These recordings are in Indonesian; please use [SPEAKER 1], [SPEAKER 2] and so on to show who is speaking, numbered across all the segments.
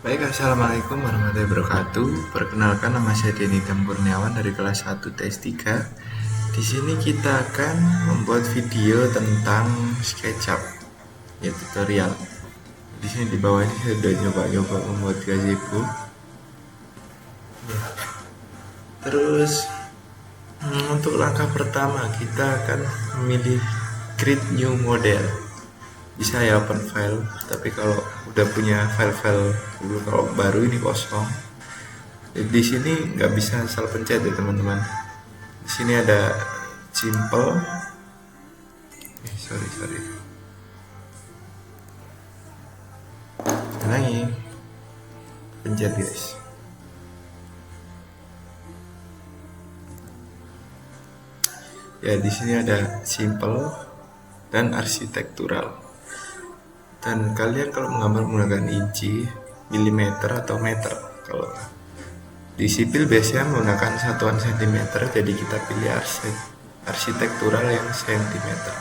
[SPEAKER 1] Baik, Assalamualaikum warahmatullahi wabarakatuh. Perkenalkan, nama saya Denny Tempurniawan dari kelas 1 TS3. Di sini kita akan membuat video tentang SketchUp, ya tutorial. Di sini di bawah ini saya sudah nyoba-nyoba membuat gazebo. Terus untuk langkah pertama kita akan memilih create new model. Bisa ya open file, tapi kalau udah punya file-file dulu, kalau baru ini kosong. Di sini nggak bisa asal pencet ya teman-teman. Di sini ada simple. Sorry. Ulangi. Pencet guys. Ya di sini ada simple dan arsitektural. Dan kalian kalau menggambar menggunakan inci, milimeter atau meter. Kalau di sipil biasanya menggunakan satuan sentimeter, jadi kita pilih arsitektural yang sentimeter.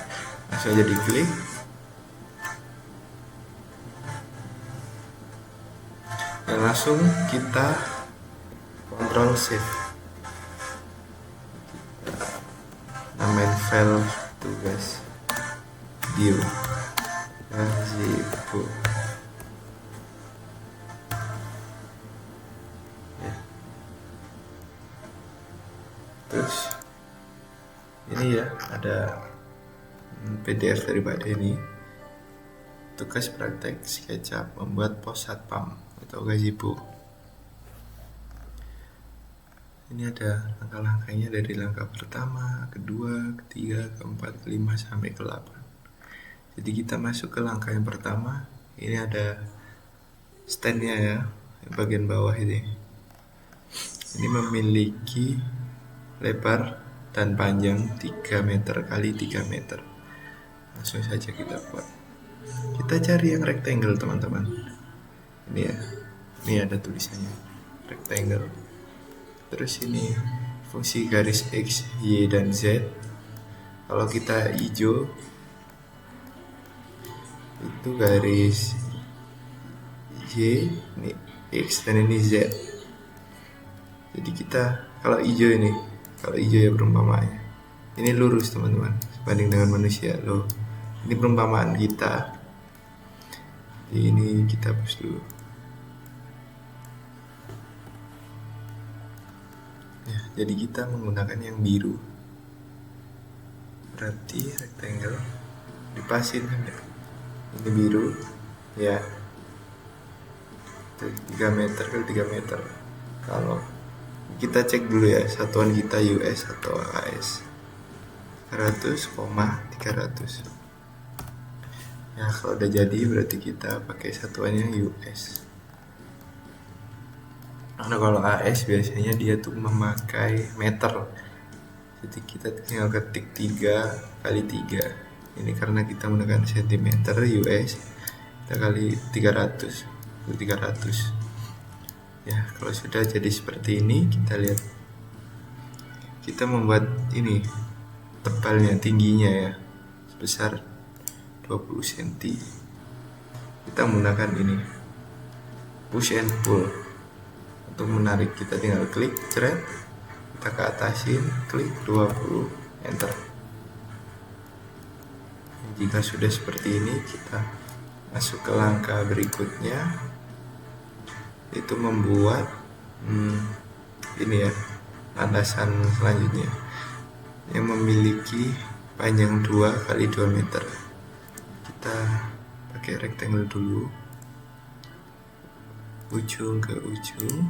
[SPEAKER 1] Langsung aja diklik. Dan langsung kita Ctrl Shift. Namain file tugas view gazebo. Ya. Terus ini ya ada PDF daripada ini, tugas praktek SketchUp membuat pos satpam atau gazebo. Ini ada langkah-langkahnya dari langkah pertama, kedua, ketiga, keempat, kelima sampai ke-8. Jadi kita masuk ke langkah yang pertama. Ini ada standnya ya, bagian bawah ini. Ini memiliki lebar dan panjang 3 meter kali 3 meter. Langsung saja kita buat. Kita cari yang rectangle teman-teman. Ini ya, ini ada tulisannya rectangle. Terus ini fungsi garis X, Y, dan Z. Kalau kita hijau itu garis Y, ini X, dan ini Z. Jadi kita kalau hijau ya perumpamaannya. Ini lurus teman-teman, sebanding dengan manusia loh. Ini perumpamaan kita. Ini kita hapus dulu. Ya, jadi kita menggunakan yang biru. Berarti rectangle dipasin ya. Ini biru ya, 3 meter kali 3 meter. Kalau kita cek dulu ya satuan kita US atau AS, 100,300. Ya kalau udah jadi berarti kita pakai satuannya US. Karena kalau AS biasanya dia tuh memakai meter, jadi kita tinggal ketik 3 kali 3. Ini karena kita menggunakan sentimeter US, kita kali 300. Ya kalau sudah jadi seperti ini, kita lihat, kita membuat ini tebalnya, tingginya ya sebesar 20 cm. Kita menggunakan ini push and pull. Untuk menarik kita tinggal klik, cret, kita ke atasin, klik 20, enter. Jika sudah seperti ini, kita masuk ke langkah berikutnya, itu membuat ini ya, landasan selanjutnya yang memiliki panjang 2 kali 2 meter. Kita pakai rectangle dulu, ujung ke ujung.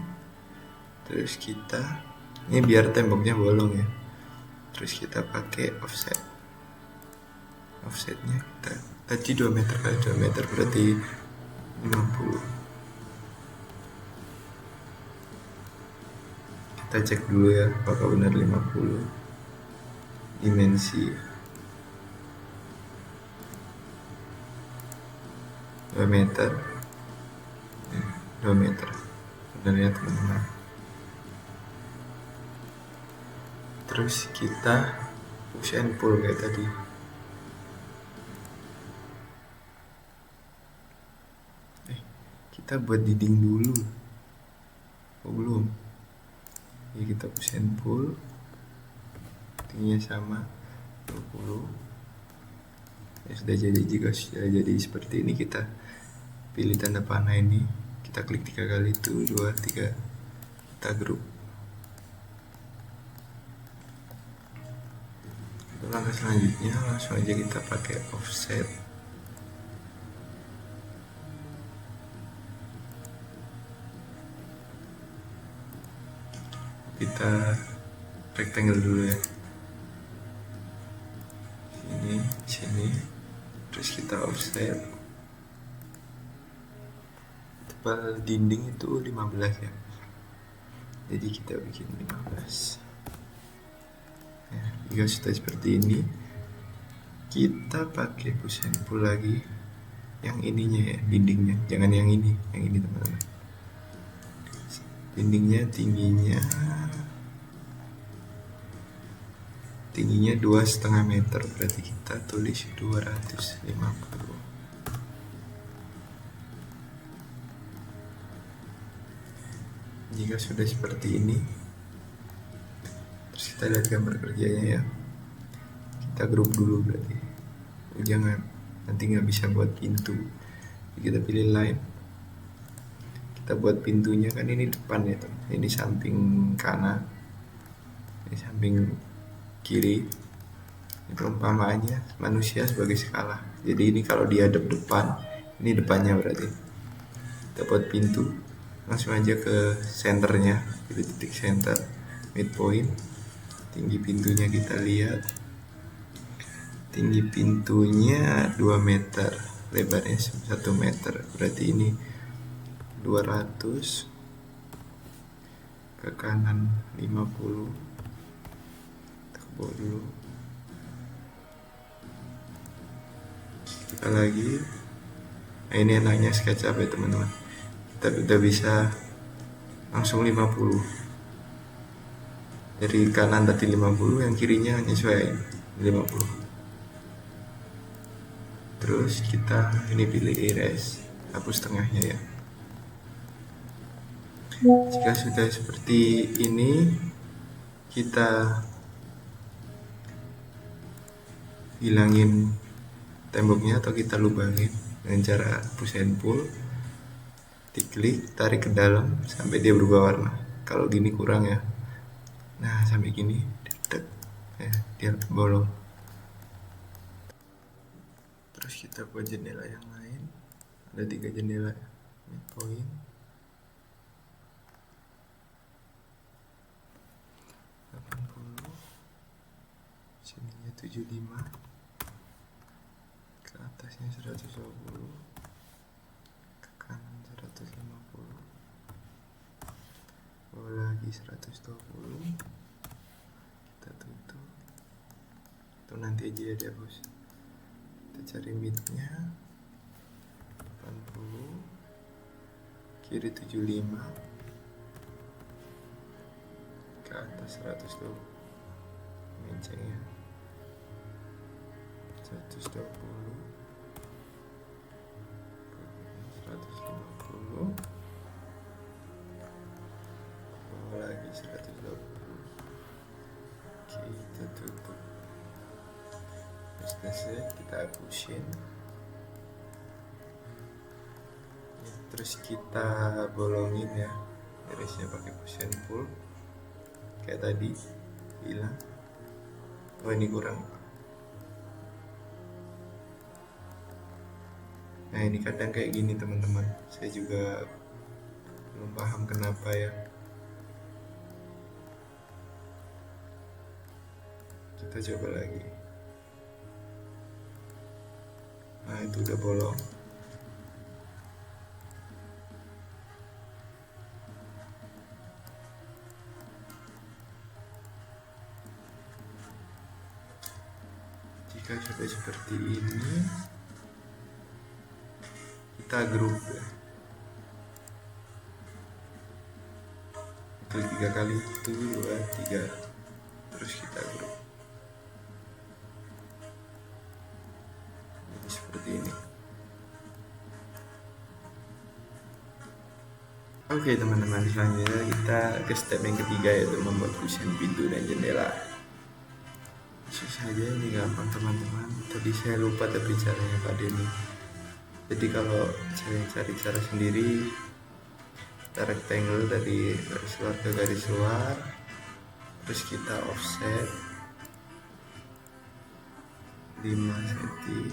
[SPEAKER 1] Terus kita ini biar temboknya bolong ya, terus kita pakai offsetnya kita tadi 2 meter kali 2 meter berarti 50. Kita cek dulu ya apakah benar 50 dimensi. 2 meter 2 meter, benar ya teman-teman. Terus kita push and pull kayak tadi. Kita kita buat dinding dulu. Oh belum. Ya kita push and pull, tingginya sama 20. Ya sudah jadi. Jika sudah jadi seperti ini, kita pilih tanda panah ini, kita klik 3 kali, 1, 2, 3, kita grup. Untuk langkah selanjutnya langsung aja kita pakai offset. Kita rectangle dulu ya, sini, terus kita offset. Tebal dinding itu 15 ya, jadi kita bikin 15 ya. Jika sudah seperti ini, kita pakai push and pull lagi yang ininya ya, dindingnya, jangan yang ini teman-teman. Dindingnya tingginya 2,5 meter, berarti kita tulis 250. Jika sudah seperti ini, terus kita lihat gambar kerjanya ya, kita grup dulu berarti. Jangan, nanti nggak bisa buat pintu. Jadi kita pilih line, kita buat pintunya kan ini depan ya teman, ini samping kanan, ini samping kiri. Ini perumpamaannya manusia sebagai skala. Jadi ini kalau dihadap depan, ini depannya berarti. Kita buat pintu, langsung aja ke senternya, pilih titik center, midpoint. Tinggi pintunya kita lihat, tinggi pintunya 2 meter, lebarnya 1 meter, berarti ini 200, ke kanan 50, kita ke bawah dulu, kita lagi. Nah ini enaknya SketchUp ya teman-teman, kita udah bisa langsung 50. Dari kanan tadi 50, yang kirinya nyesuaiin 50. Terus kita ini pilih erase, hapus tengahnya ya. Jika sudah seperti ini, kita hilangin temboknya atau kita lubangin dengan cara push and pull, diklik, tarik ke dalam sampai dia berubah warna. Kalau gini kurang ya, nah sampai gini ya, dia bolong. Terus kita buat jendela yang lain, ada 3 jendela, midpoint, sininya 75, ke atasnya 120, ke kanan 150, bawah lagi 120, kita tutup. Itu nanti aja ya bos. Kita cari midnya 80, kiri 75, ke atas 120, mencengnya 120, 150, bawah lagi 120, kita tutup. Selesai, kita hapusin ya, terus kita bolongin ya garisnya pakai push and pull kayak tadi, hilang. Oh ini kurang. Nah ini kadang kayak gini teman-teman, saya juga belum paham kenapa ya. Kita coba lagi. Nah itu udah bolong. Jika sudah seperti ini, kita grup ya. Klik 3 kali, 1, 2, 3, terus kita grup. Jadi seperti ini. Oke teman-teman, selanjutnya kita ke step yang ketiga, yaitu membuat kusen pintu dan jendela. Susah aja, ini gampang teman-teman. Tadi saya lupa tapi caranya Pak Denny. Jadi kalau saya cari cara sendiri, kita rectangle dari garis luar ke garis luar, terus kita offset 5 cm.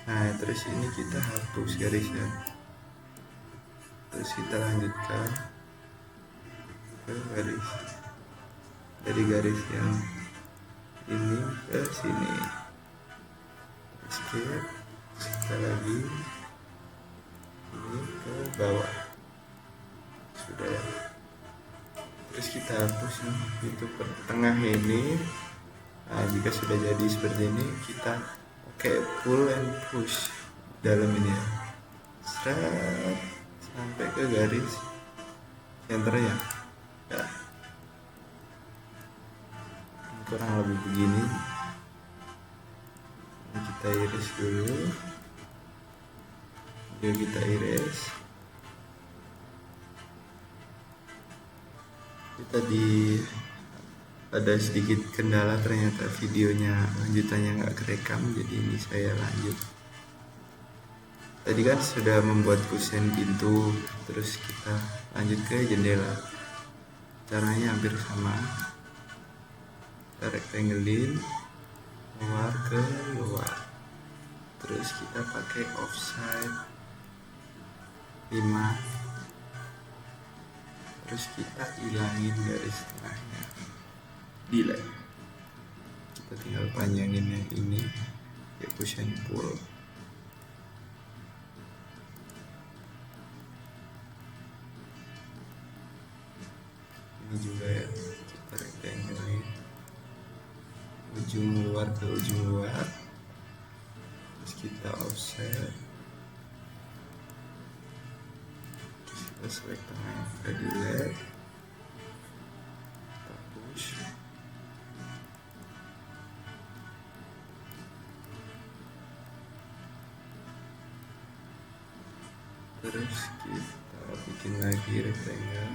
[SPEAKER 1] Nah terus ini kita hapus garisnya, terus kita lanjutkan ke garis, dari garis yang ini ke sini, skip, kita lagi ini ke bawah, sudah ya. Terus kita hapus itu tengah ini. Nah jika sudah jadi seperti ini, kita pakai pull and push dalam ini ya, seret sampai ke garis centernya ya. Kurang lebih begini. Ini kita iris dulu, dia kita iris. Kita ada sedikit kendala, ternyata videonya lanjutannya nggak kerekam, jadi ini saya lanjut. Tadi kan sudah membuat kusen pintu, terus kita lanjut ke jendela. Caranya hampir sama, kita rectanglein luar ke luar, terus kita pakai offside 5, terus kita hilangin garis tengahnya, delete. Kita tinggal panjangin yang ini, ya push and pull. Ini juga ya, kita rectanglein ujung luar ke ujung luar, terus kita offset, terus kita select tengah, kita delete, kita push, terus kita bikin lagi rectangle,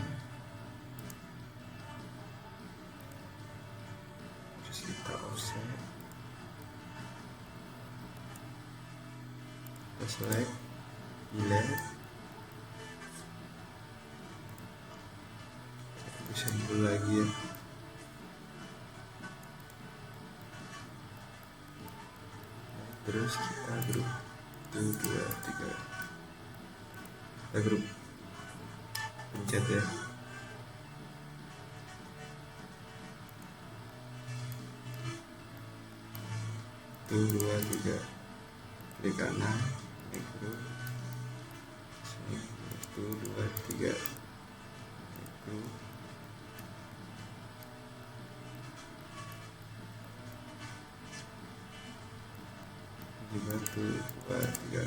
[SPEAKER 1] terus kita offset, kita select, delete, bisa dulu lagi ya. Terus kita grup 1, 2, 3, kita grup, pencet ya. Tuh 2, 3, klik kanan, naik grup, sini, 1, 2, 3, naik grup, 1, 2, 3,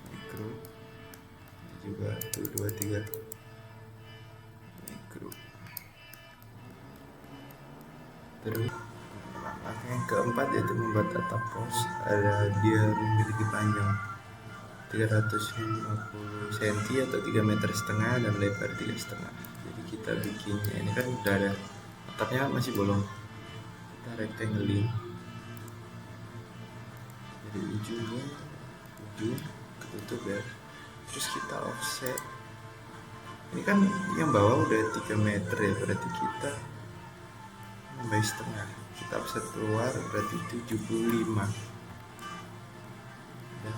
[SPEAKER 1] mikro, ini juga 1, 2, 3, mikro. Terus langkah yang keempat yaitu membuat atap pos. Dia memiliki panjang 350 cm atau 3,5 meter dan lebar 3,5. Jadi kita bikinnya ini kan udah ada atapnya, masih bolong, kita rectanglein dari ujung ketutup ya. Terus kita offset, ini kan yang bawah udah 3 meter ya, berarti kita nambah setengah, kita offset keluar berarti 75 ya.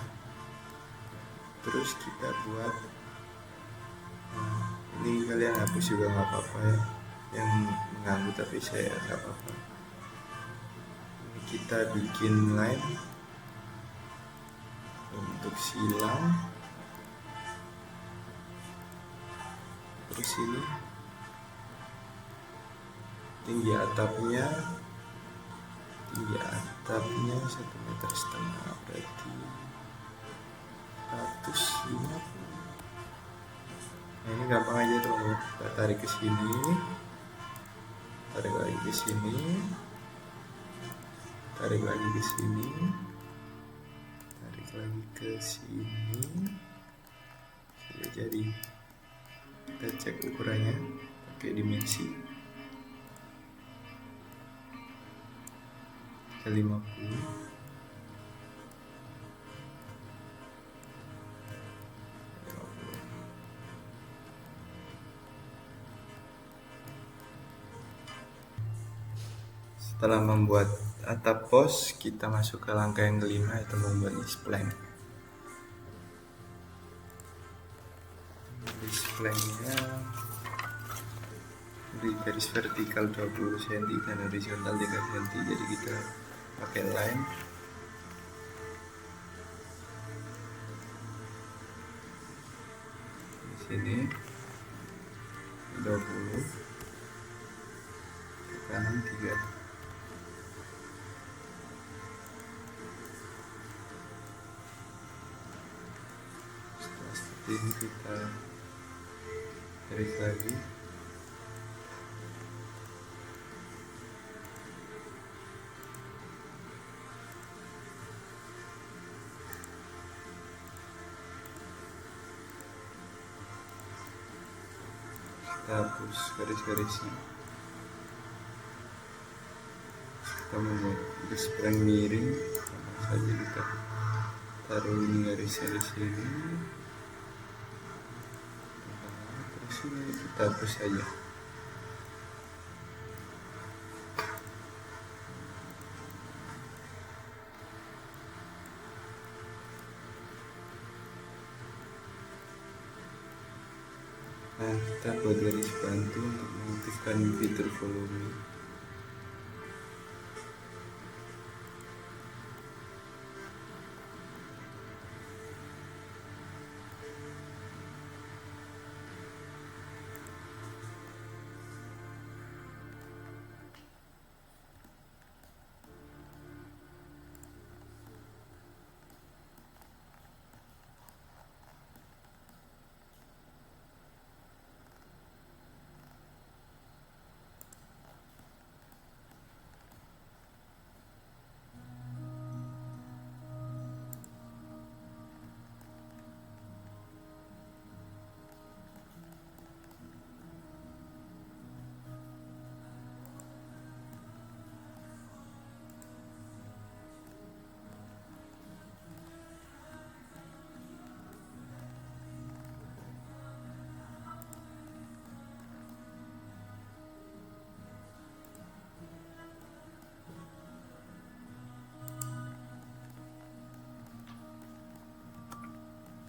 [SPEAKER 1] Terus kita buat ini, kalian hapus juga nggak apa-apa ya, yang mengganggu, tapi saya nggak apa-apa. Ini kita bikin line untuk silang, terus ini tinggi atapnya 1,5 meter, berarti 150. Nah ini gampang aja teman-teman, kita tarik ke sini, tarik lagi ke sini, tarik lagi ke sini, tarik lagi ke sini, Jadi kita cek ukurannya pakai dimensi 50. Setelah membuat atap pos, kita masuk ke langkah yang kelima, yaitu membuat displank. Displanknya di garis vertikal 20 cm dan horizontal 3 cm, jadi kita pakai line. Di sini 20, ke kanan 3. Setelah seperti ini kita garis lagi. Kita hapus garis-garisnya. Kita membuat displank miring, sama saja kita taruh ini garisnya di sini. Terus ini kita hapus saja. Nah, kita buat garis bantu untuk mengaktifkan fitur volume.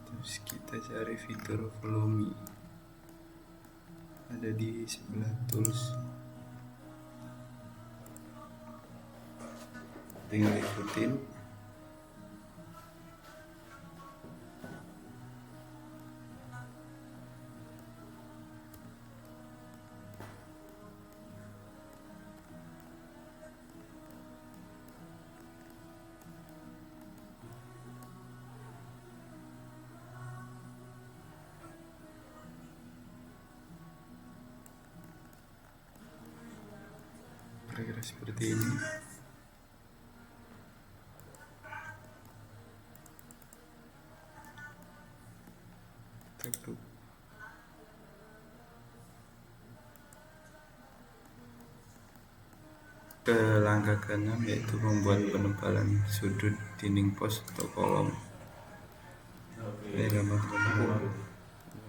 [SPEAKER 1] Terus kita cari fitur volume, ada di sebelah tools. Tinggal ikutin. Kira-kira seperti ini. Tekuk. Ke langkah ke-6, yaitu membuat penebalan sudut dinding pos atau kolom. Ini teman-teman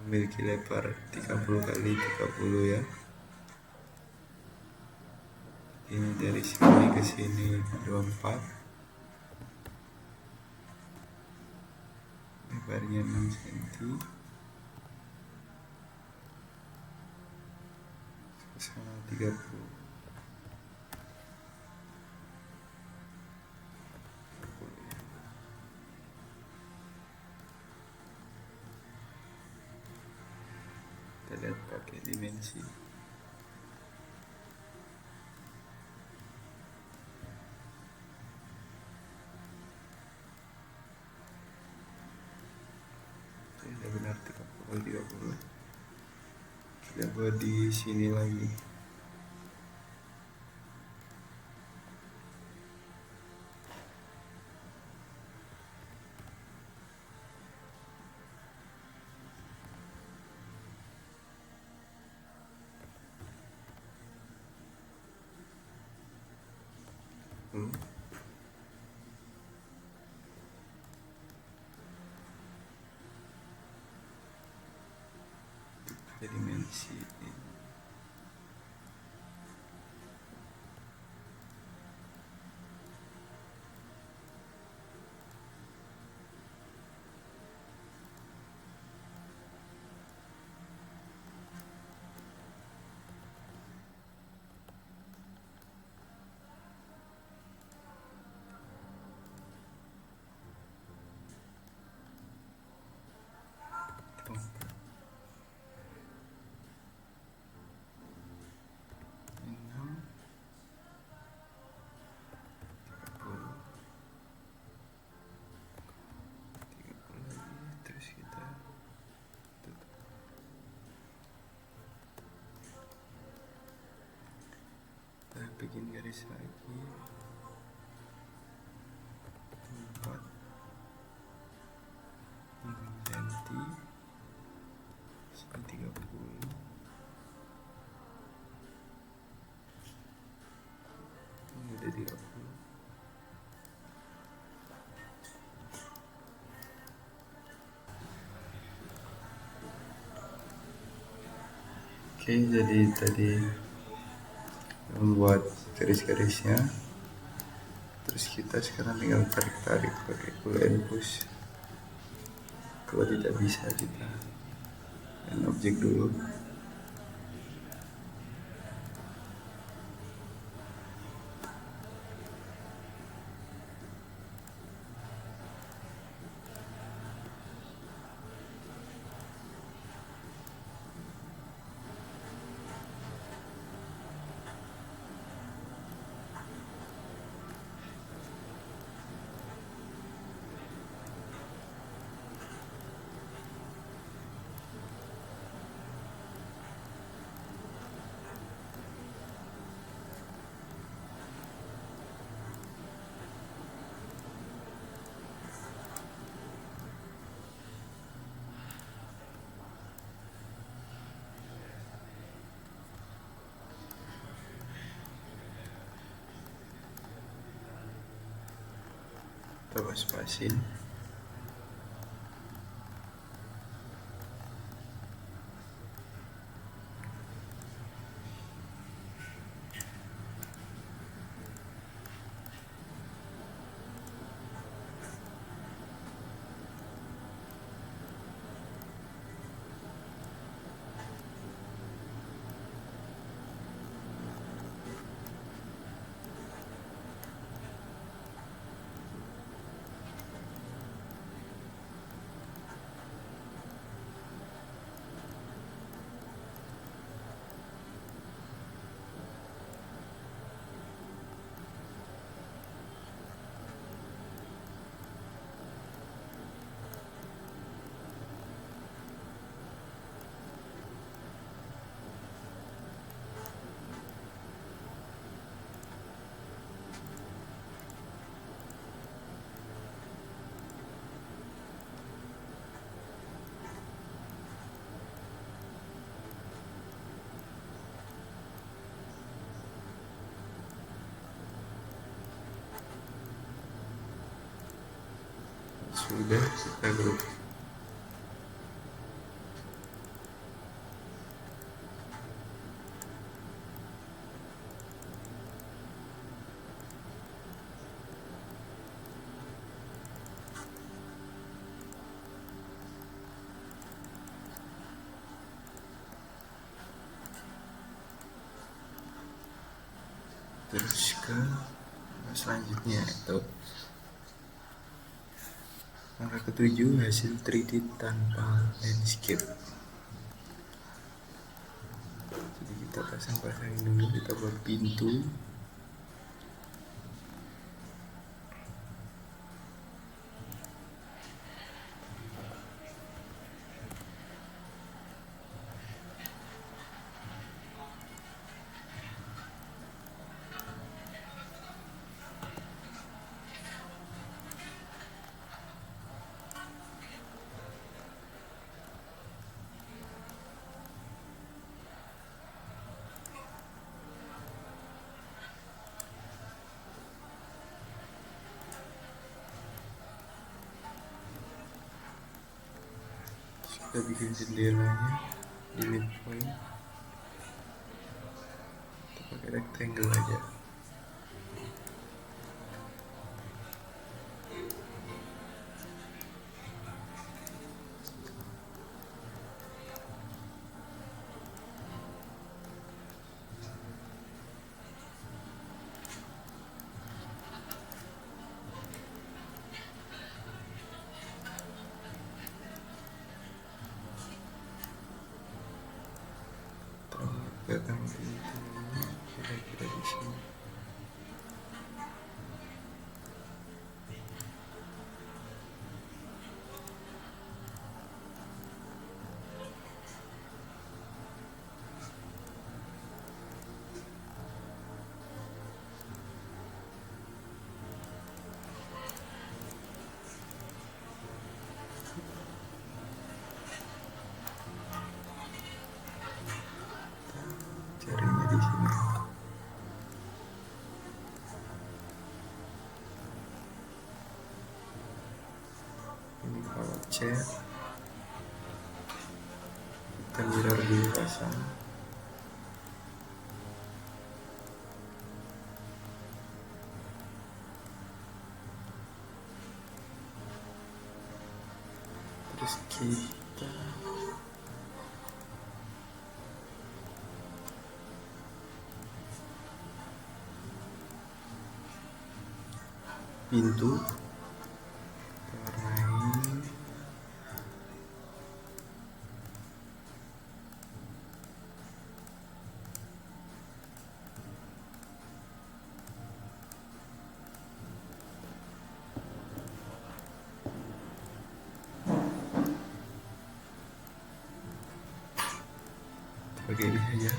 [SPEAKER 1] memiliki lebar 30 kali 30 ya. Ini dari sini ke sini 24, lebarnya 6 cm, ke sana 30. Kita lihat pakai dimensi. Ini benar 30. Kita buat di sini lagi. dimensi enam 30 lagi, terus kita tutup. Kita bikin garis lagi 4 cm, sini 30, ini udah 30. Oke, jadi tadi membuat garis-garisnya, terus kita sekarang tinggal tarik-tarik pakai pull and push. Kalau tidak bisa kita dan objek dulu. Kita pas-pasin. Sudah, kita grup. Terus ke selanjutnya itu langkah ketujuh, hasil 3D tanpa landscape. Jadi kita pasang-pasangin dulu, kita buat pintu. Kita bikin jendelanya. di midpoint kita pakai rectangle aja. Pegang pintunya kira-kira di sini. Carinya di sini. Ini kalau cat kita mirror dulu pasang. Terus kita pintu warnain pakai ini saja.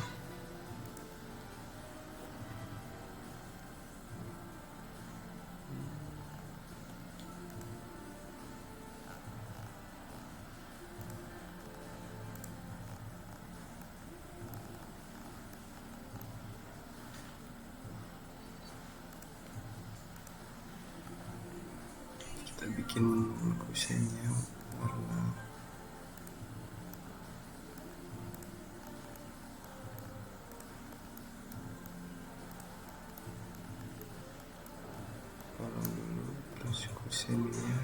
[SPEAKER 1] Kita bikin kusennya warna kolom dulu, terus kusennya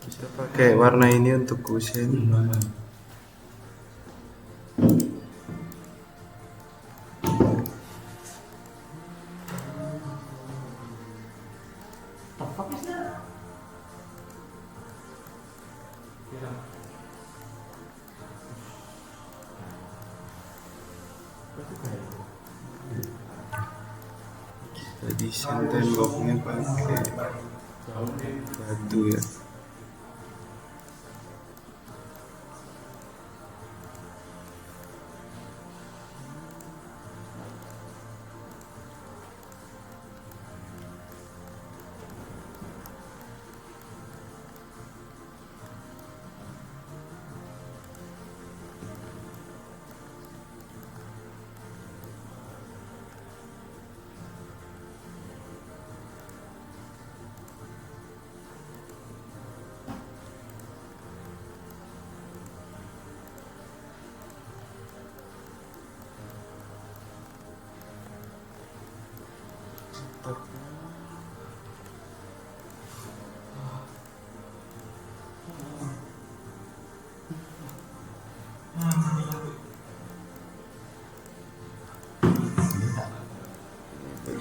[SPEAKER 1] kita pakai warna ini untuk kusen. Kita desain temboknya pakai batu ya.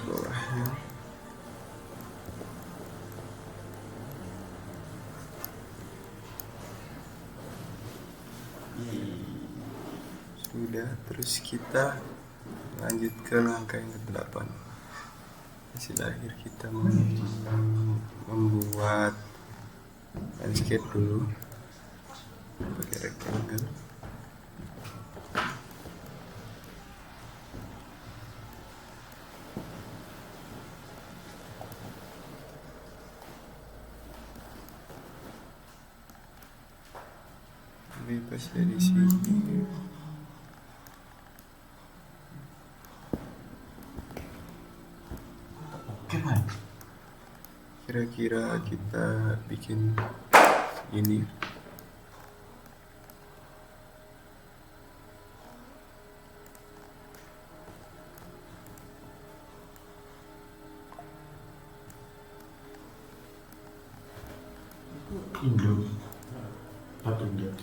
[SPEAKER 1] Bawahnya sudah, terus kita lanjut ke langkah yang ke-8. Hasil akhir kita membuat landscape dulu pakai rectangle. bebas dari sini.
[SPEAKER 2] Oke, Pak.
[SPEAKER 1] Kira-kira kita bikin ini.
[SPEAKER 2] Indo. Satu Indo.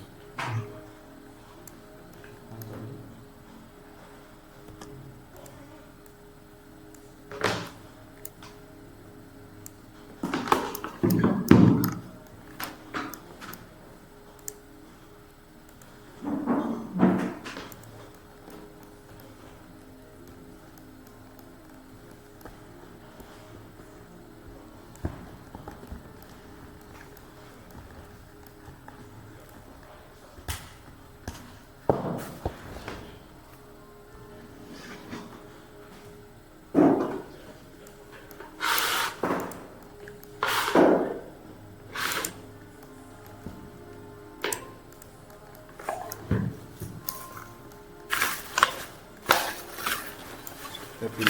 [SPEAKER 1] Tapi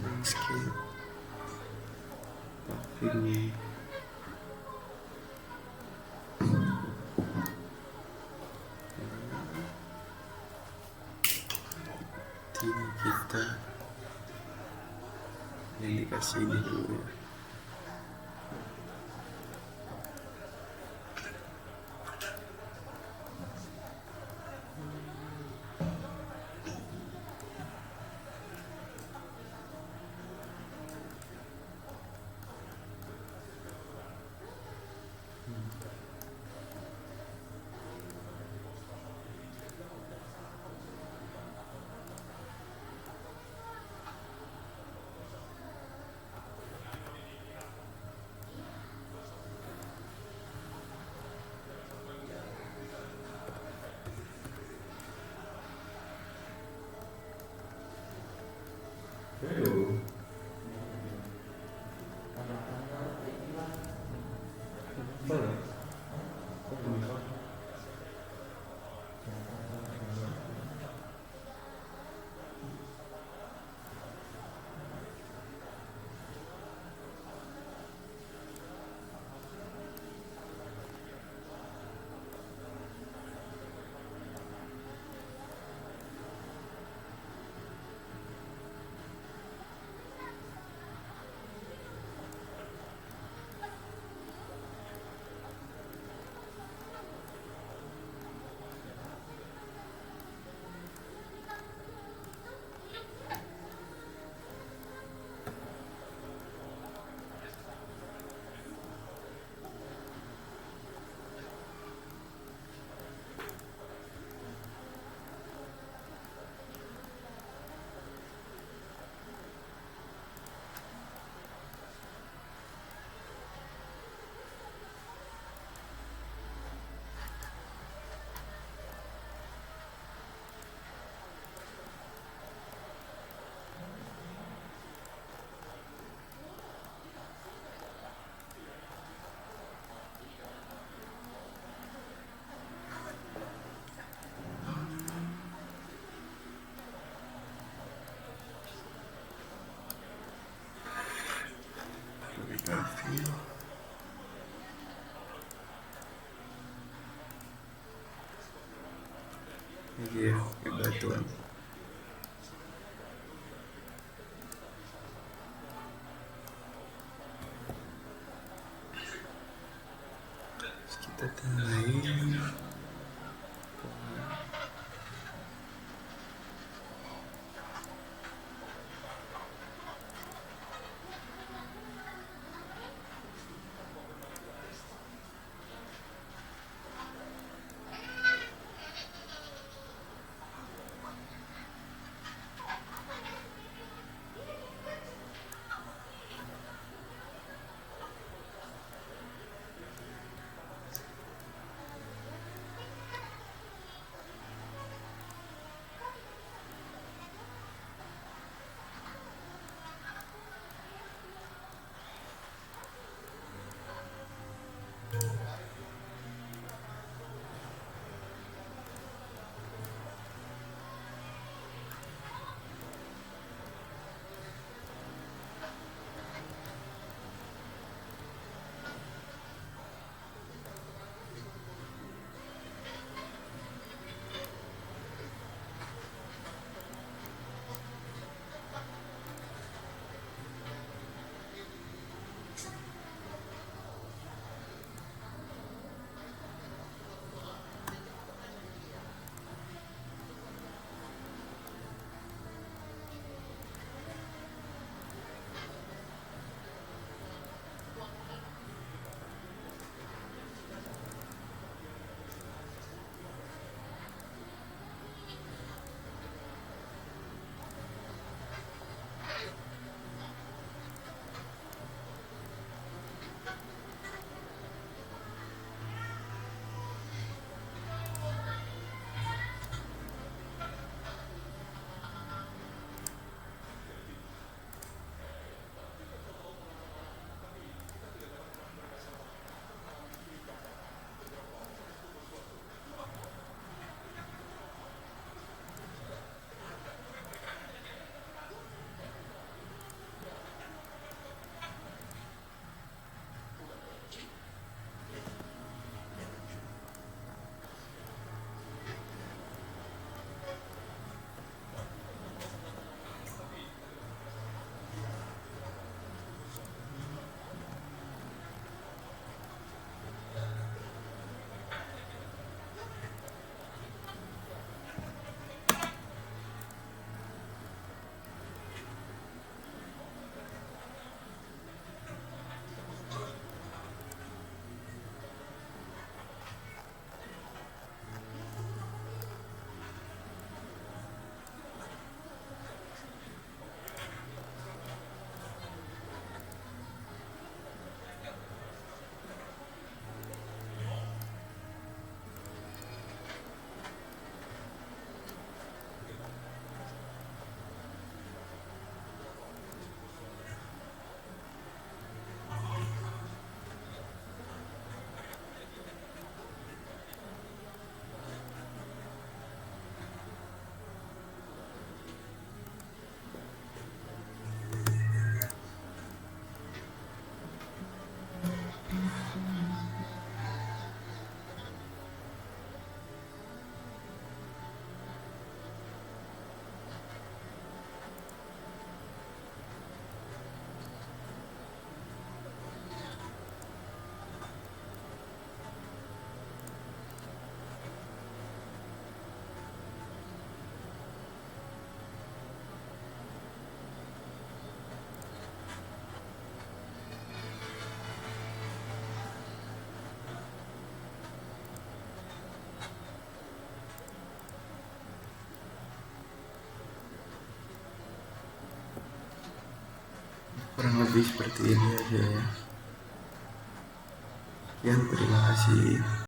[SPEAKER 1] landscape paving. Ini kita yang dikasih ini dulu ya. Iya, bebatuan. Kita tandain. Kurang lebih seperti ini aja ya. Sekian, terima kasih.